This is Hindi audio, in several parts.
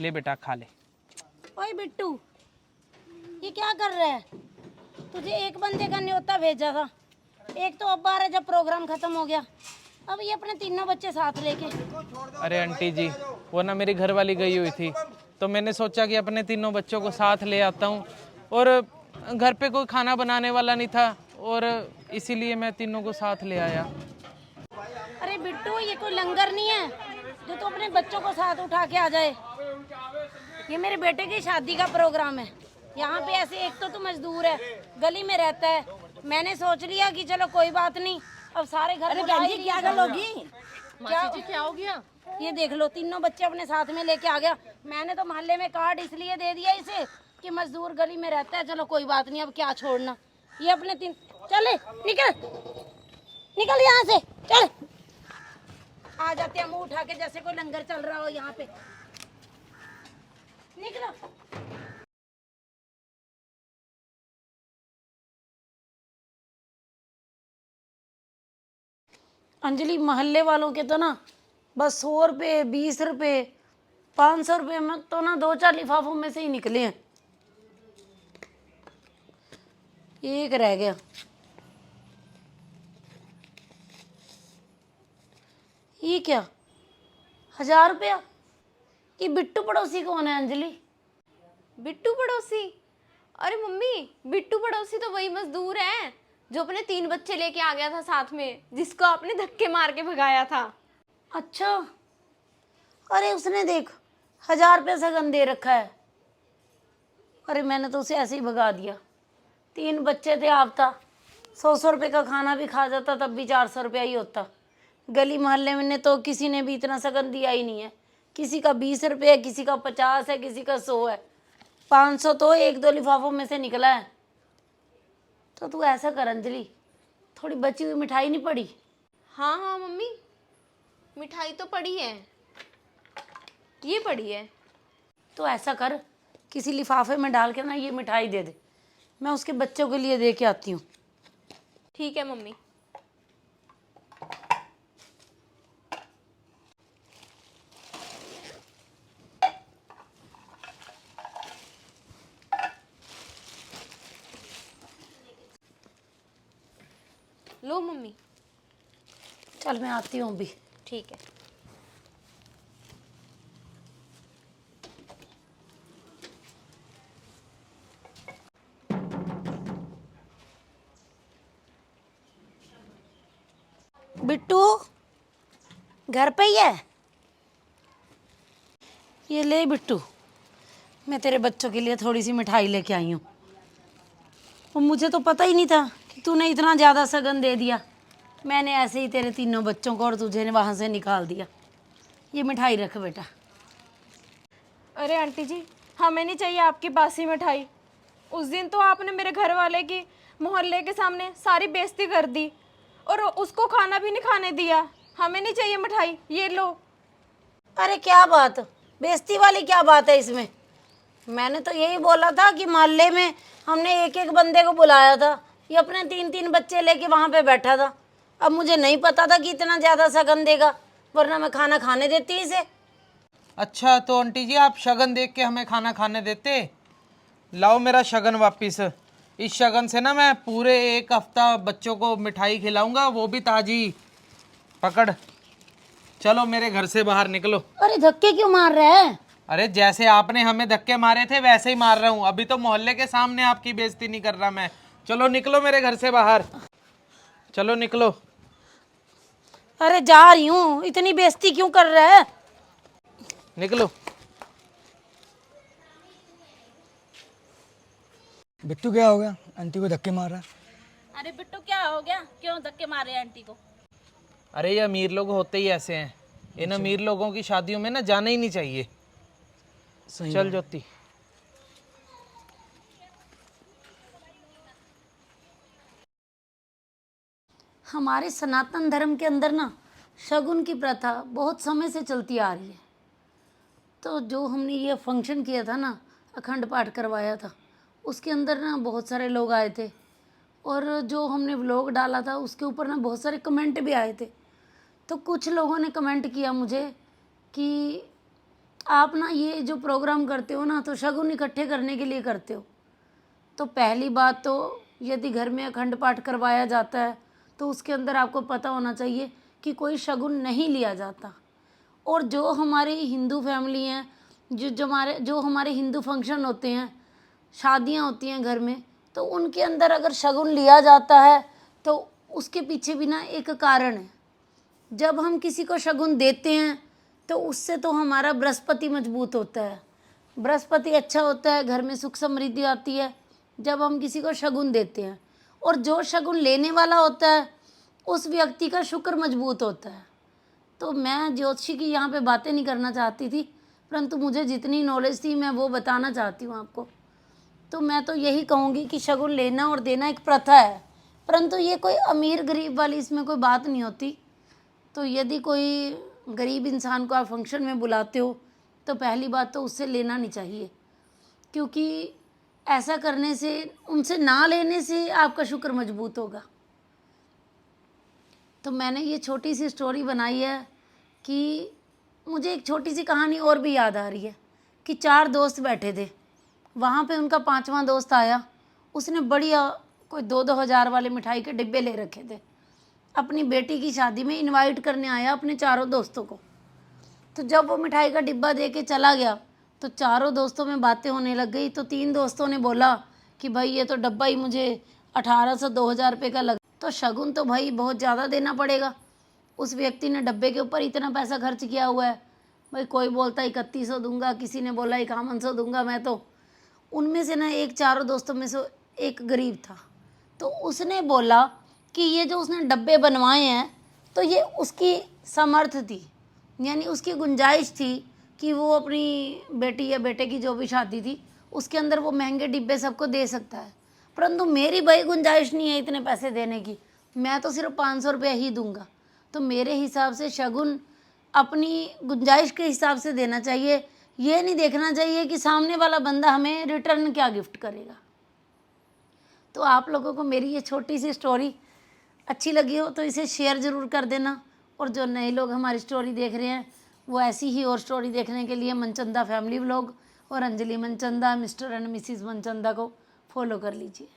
ले बेटा खा ले। ओए बिट्टू, ये क्या कर रहा है? तुझे एक बंदे का न्योता भेजा था, एक तो अब आ रहा है जब प्रोग्राम खत्म हो गया। अब ये अपने तीनों बच्चे साथ लेके। अरे आंटी जी, वो ना मेरी घरवाली गई हुई थी, तो मैंने सोचा कि अपने तीनों बच्चों को साथ ले आता हूँ। और घर पे कोई खाना बनाने वाला नहीं था, और इसीलिए मैं तीनों को साथ ले आया। अरे बिट्टू, ये कोई लंगर नहीं है जो तू अपने बच्चों को साथ उठा के आ जाए। ये मेरे बेटे की शादी का प्रोग्राम है। यहाँ पे ऐसे एक तो तू मजदूर है, गली में रहता है। मैंने सोच लिया कि चलो कोई बात नहीं, अब सारे घर अरे बुला बहन ही जी, लिया क्या गल होगी? क्या हो गया? ये देख लो, तीनों बच्चे अपने साथ में लेके आ गया। मैंने तो मोहल्ले में कार्ड इसलिए दे दिया इसे कि मजदूर गली में रहता है। चलो कोई बात नहीं, अब क्या छोड़ना। ये अपने तीन, चले निकल निकल यहाँ से, चल। आ जाते हैं मुंह उठा के जैसे कोई लंगर चल रहा हो यहाँ पे। निकलो। अंजलि, मोहल्ले वालों के तो ना बस 100 रुपये, 20 रुपये, 500 रुपये में तो ना 2-4 लिफाफों में से ही निकले हैं। एक रह गया। ये क्या, 1000 रुपया? ये बिट्टू पड़ोसी कौन है अंजलि? बिट्टू पड़ोसी? अरे मम्मी, बिट्टू पड़ोसी तो वही मजदूर है जो अपने 3 बच्चे लेके आ गया था साथ में, जिसको आपने धक्के मार के भगाया था। अच्छा, अरे उसने देख 1000 रुपया सगन दे रखा है। अरे मैंने तो उसे ऐसे ही भगा दिया। 3 बच्चे थे, आपता 100-100 रुपये का खाना भी खा जाता तब भी 400 रुपया ही होता। गली मोहल्ले में ने तो किसी ने भी इतना सगन दिया ही नहीं है। किसी का 20 रुपये है, किसी का 50 है, किसी का 100 है। 500 तो 1-2 लिफाफों में से निकला है। तो तू ऐसा कर अंजलि, थोड़ी बची हुई मिठाई नहीं पड़ी? हाँ हाँ मम्मी, मिठाई तो पड़ी है, ये पड़ी है। तो ऐसा कर, किसी लिफाफे में डाल के ना ये मिठाई दे दे, मैं उसके बच्चों के लिए दे के आती हूँ। ठीक है मम्मी। लो मम्मी। चल मैं आती हूँ अभी। ठीक है। बिट्टू घर पे ही है? ये ले बिट्टू, मैं तेरे बच्चों के लिए थोड़ी सी मिठाई लेके आई हूँ। और मुझे तो पता ही नहीं था कि तूने इतना ज़्यादा सगन दे दिया। मैंने ऐसे ही तेरे तीनों बच्चों को और तुझे वहाँ से निकाल दिया। ये मिठाई रख बेटा। अरे आंटी जी, हमें नहीं चाहिए आपकी बासी मिठाई। उस दिन तो आपने मेरे घर वाले की मोहल्ले के सामने सारी बेइज्जती कर दी और उसको खाना भी नहीं खाने दिया। हमें नहीं चाहिए मिठाई, ये लो। अरे क्या बात, बेइज्जती वाली क्या बात है इसमें? मैंने तो यही बोला था कि मोहल्ले में हमने एक एक बंदे को बुलाया था। ये अपने 3-3 बच्चे लेके वहाँ पे बैठा था। अब मुझे नहीं पता था कि इतना ज़्यादा सगन देगा, वरना मैं खाना खाने देती इसे। अच्छा तो आंटी जी, आप शगन देख के हमें खाना खाने देते? लाओ मेरा शगन वापिस। इस शगन से ना मैं पूरे 1 हफ्ता बच्चों को मिठाई खिलाऊंगा, वो भी ताजी। पकड़, चलो मेरे घर से बाहर निकलो। अरे धक्के क्यों मार रहा है? अरे जैसे आपने हमें धक्के मारे थे वैसे ही मार रहा हूँ। अभी तो मोहल्ले के सामने आपकी बेइज्जती नहीं कर रहा मैं। चलो निकलो मेरे घर से बाहर, चलो निकलो। अरे जा रही हूँ, इतनी बेइज्जती क्यों कर रहा है? निकलो। बिट्टू क्या हो गया? आंटी को धक्के मार रहा है। अरे बिट्टू, क्या हो गया? क्यों धक्के मारे आंटी को? अरे ये अमीर लोग होते ही ऐसे हैं। इन अमीर लोगों की शादियों में ना जाना ही नहीं चाहिए। सही चल बात। ज्योति। हमारे सनातन धर्म के अंदर ना शगुन की प्रथा बहुत समय से चलती आ रही है। तो जो हमने ये फंक्शन किया था ना, अखंड पाठ करवाया था, उसके अंदर ना बहुत सारे लोग आए थे। और जो हमने व्लॉग डाला था उसके ऊपर ना बहुत सारे कमेंट भी आए थे। तो कुछ लोगों ने कमेंट किया मुझे कि आप ना ये जो प्रोग्राम करते हो ना, तो शगुन इकट्ठे करने के लिए करते हो। तो पहली बात तो यदि घर में अखंड पाठ करवाया जाता है तो उसके अंदर आपको पता होना चाहिए कि कोई शगुन नहीं लिया जाता। और जो हमारी हिंदू फैमिली हैं, जो हमारे हिंदू फंक्शन होते हैं, शादियां होती हैं घर में, तो उनके अंदर अगर शगुन लिया जाता है तो उसके पीछे भी ना एक कारण है। जब हम किसी को शगुन देते हैं तो उससे तो हमारा बृहस्पति मजबूत होता है, बृहस्पति अच्छा होता है, घर में सुख समृद्धि आती है जब हम किसी को शगुन देते हैं। और जो शगुन लेने वाला होता है उस व्यक्ति का शुक्र मजबूत होता है। तो मैं ज्योतिषी की यहाँ पे बातें नहीं करना चाहती थी, परंतु मुझे जितनी नॉलेज थी मैं वो बताना चाहती हूँ आपको। तो मैं तो यही कहूँगी कि शगुन लेना और देना एक प्रथा है, परंतु ये कोई अमीर गरीब वाली इसमें कोई बात नहीं होती। तो यदि कोई गरीब इंसान को आप फंक्शन में बुलाते हो तो पहली बात तो उससे लेना नहीं चाहिए, क्योंकि ऐसा करने से, उनसे ना लेने से आपका शुक्र मजबूत होगा। तो मैंने ये छोटी सी स्टोरी बनाई है कि मुझे एक छोटी सी कहानी और भी याद आ रही है कि 4 दोस्त बैठे थे, वहाँ पे उनका 5वां दोस्त आया। उसने बढ़िया कोई 2-2 हज़ार वाले मिठाई के डिब्बे ले रखे थे, अपनी बेटी की शादी में इनवाइट करने आया अपने 4 दोस्तों को। तो जब वो मिठाई का डिब्बा दे के चला गया तो 4 दोस्तों में बातें होने लग गई। तो 3 दोस्तों ने बोला कि भाई ये तो डब्बा ही मुझे 1800-2000 रुपये का लगा, तो शगुन तो भाई बहुत ज़्यादा देना पड़ेगा। उस व्यक्ति ने डब्बे के ऊपर इतना पैसा खर्च किया हुआ है, भाई कोई बोलता 3100 दूंगा, किसी ने बोला 5100 दूंगा मैं तो। उनमें से ना एक 4 दोस्तों में से एक गरीब था, तो उसने बोला कि ये जो उसने डब्बे बनवाए हैं तो ये उसकी समर्थ थी, यानी उसकी गुंजाइश थी कि वो अपनी बेटी या बेटे की जो भी शादी थी उसके अंदर वो महंगे डिब्बे सबको दे सकता है। परंतु मेरी भाई गुंजाइश नहीं है इतने पैसे देने की, मैं तो सिर्फ 500 रुपये ही दूंगा। तो मेरे हिसाब से शगुन अपनी गुंजाइश के हिसाब से देना चाहिए, ये नहीं देखना चाहिए कि सामने वाला बंदा हमें रिटर्न क्या गिफ्ट करेगा। तो आप लोगों को मेरी ये छोटी सी स्टोरी अच्छी लगी हो तो इसे शेयर ज़रूर कर देना। और जो नए लोग हमारी स्टोरी देख रहे हैं वो ऐसी ही और स्टोरी देखने के लिए मनचंदा फैमिली व्लॉग और Anjali Manchanda, mister and Mrs Manchanda को फॉलो कर लीजिए।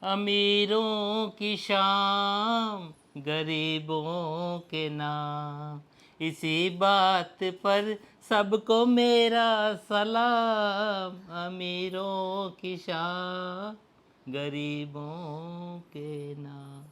अमीरों की शाम गरीबों के नाम, इसी बात पर सबको मेरा सलाम। अमीरों की शाम गरीबों के नाम।